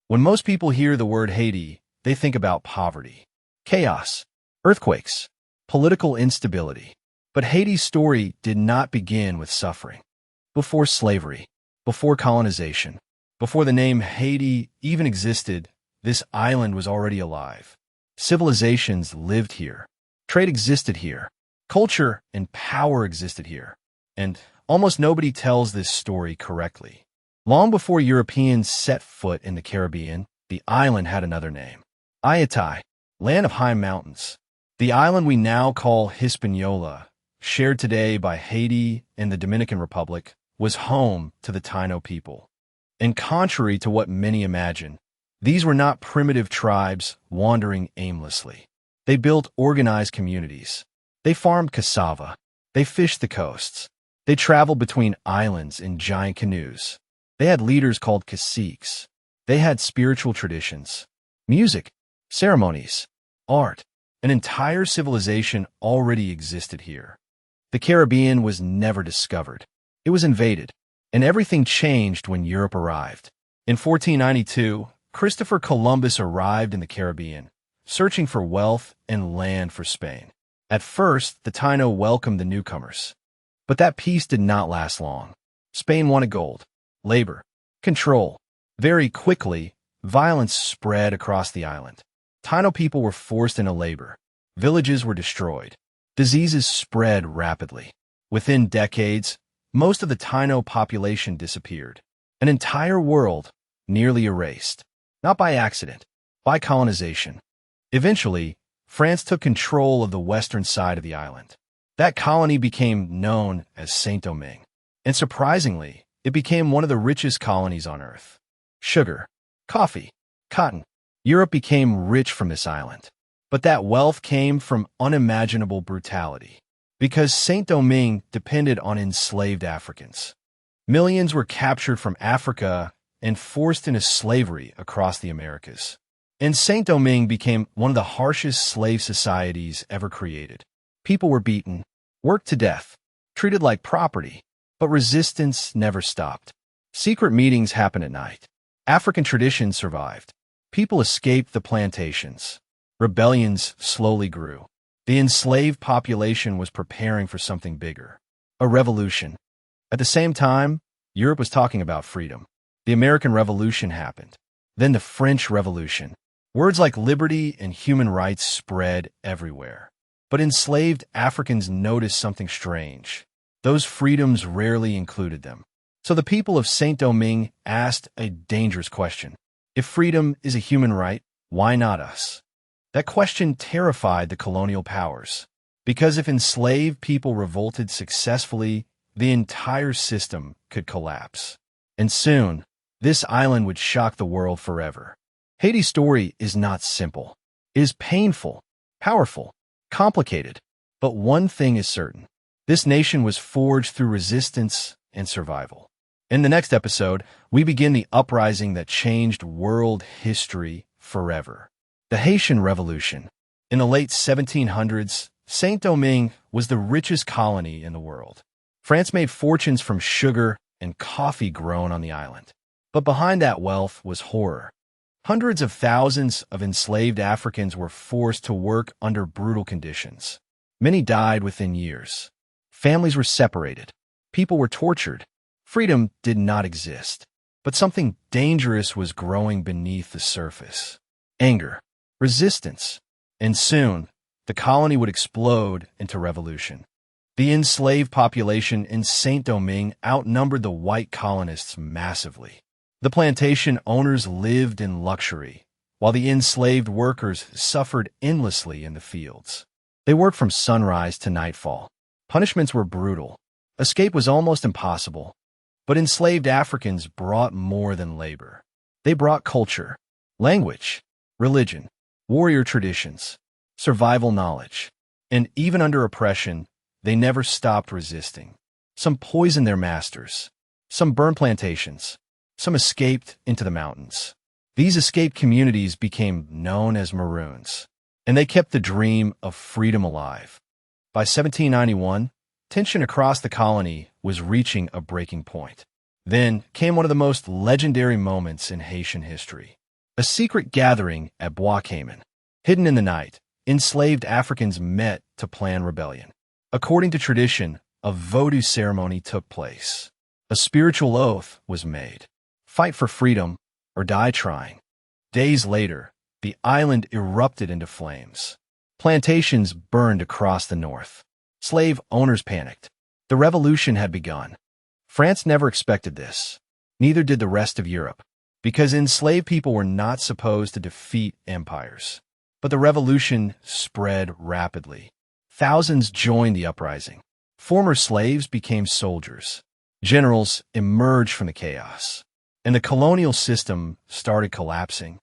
When most people hear the word Haiti, they think about poverty, chaos, earthquakes, political instability. But Haiti's story did not begin with suffering. Before slavery, before colonization, before the name Haiti even existed, this island was already alive. Civilizations lived here. Trade existed here. Culture and power existed here. And almost nobody tells this story correctly. Long before Europeans set foot in the Caribbean, the island had another name. Haiti, land of high mountains. The island we now call Hispaniola, shared today by Haiti and the Dominican Republic, was home to the Taino people. And contrary to what many imagine, these were not primitive tribes wandering aimlessly. They built organized communities. They farmed cassava. They fished the coasts. They traveled between islands in giant canoes. They had leaders called caciques. They had spiritual traditions, music, ceremonies, art. An entire civilization already existed here. The Caribbean was never discovered. It was invaded, and everything changed when Europe arrived. In 1492, Christopher Columbus arrived in the Caribbean, searching for wealth and land for Spain. At first, the Taino welcomed the newcomers. But that peace did not last long. Spain wanted gold, labor, control. Very quickly, violence spread across the island. Taino people were forced into labor. Villages were destroyed. Diseases spread rapidly. Within decades, most of the Taino population disappeared. An entire world nearly erased. Not by accident, by colonization. Eventually, France took control of the western side of the island. That colony became known as Saint-Domingue. And surprisingly, it became one of the richest colonies on Earth. Sugar, coffee, cotton. Europe became rich from this island. But that wealth came from unimaginable brutality. Because Saint-Domingue depended on enslaved Africans. Millions were captured from Africa and forced into slavery across the Americas. And Saint-Domingue became one of the harshest slave societies ever created. People were beaten, worked to death, treated like property, but resistance never stopped. Secret meetings happened at night. African traditions survived. People escaped the plantations. Rebellions slowly grew. The enslaved population was preparing for something bigger, a revolution. At the same time, Europe was talking about freedom. The American Revolution happened. Then the French Revolution. Words like liberty and human rights spread everywhere. But enslaved Africans noticed something strange. Those freedoms rarely included them. So the people of Saint-Domingue asked a dangerous question. If freedom is a human right, why not us? That question terrified the colonial powers. Because if enslaved people revolted successfully, the entire system could collapse. And soon, this island would shock the world forever. Haiti's story is not simple. It is painful, powerful, complicated. But one thing is certain. This nation was forged through resistance and survival. In the next episode, we begin the uprising that changed world history forever. The Haitian Revolution. In the late 1700s, Saint-Domingue was the richest colony in the world. France made fortunes from sugar and coffee grown on the island. But behind that wealth was horror. Hundreds of thousands of enslaved Africans were forced to work under brutal conditions. Many died within years. Families were separated. People were tortured. Freedom did not exist. But something dangerous was growing beneath the surface. Anger, resistance, and soon, the colony would explode into revolution. The enslaved population in Saint-Domingue outnumbered the white colonists massively. The plantation owners lived in luxury, while the enslaved workers suffered endlessly in the fields. They worked from sunrise to nightfall. Punishments were brutal. Escape was almost impossible. But enslaved Africans brought more than labor. They brought culture, language, religion, warrior traditions, survival knowledge. And even under oppression, they never stopped resisting. Some poisoned their masters. Some burned plantations. Some escaped into the mountains. These escaped communities became known as Maroons, and they kept the dream of freedom alive. By 1791, tension across the colony was reaching a breaking point. Then came one of the most legendary moments in Haitian history. a secret gathering at Bois Cayman. Hidden in the night, enslaved Africans met to plan rebellion. According to tradition, a voodoo ceremony took place. A spiritual oath was made. Fight for freedom or die trying. Days later, the island erupted into flames. Plantations burned across the north. Slave owners panicked. The revolution had begun. France never expected this. Neither did the rest of Europe, because enslaved people were not supposed to defeat empires. But the revolution spread rapidly. Thousands joined the uprising. Former slaves became soldiers. Generals emerged from the chaos, and the colonial system started collapsing.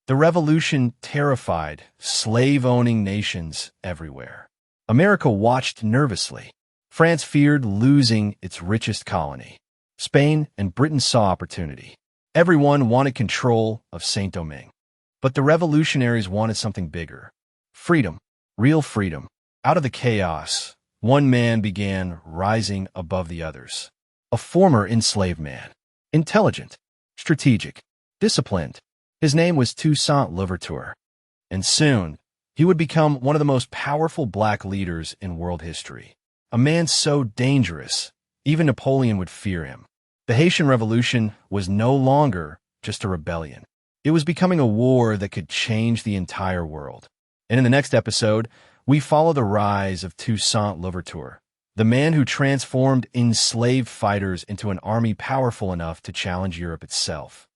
The revolution terrified slave-owning nations everywhere. America watched nervously. France feared losing its richest colony. Spain and Britain saw opportunity. Everyone wanted control of Saint-Domingue. But the revolutionaries wanted something bigger. Freedom. Real freedom. Out of the chaos, one man began rising above the others. A former enslaved man. Intelligent. Strategic. Disciplined. His name was Toussaint Louverture. And soon, he would become one of the most powerful black leaders in world history. A man so dangerous, even Napoleon would fear him. The Haitian Revolution was no longer just a rebellion. It was becoming a war that could change the entire world. And in the next episode, we follow the rise of Toussaint Louverture, the man who transformed enslaved fighters into an army powerful enough to challenge Europe itself.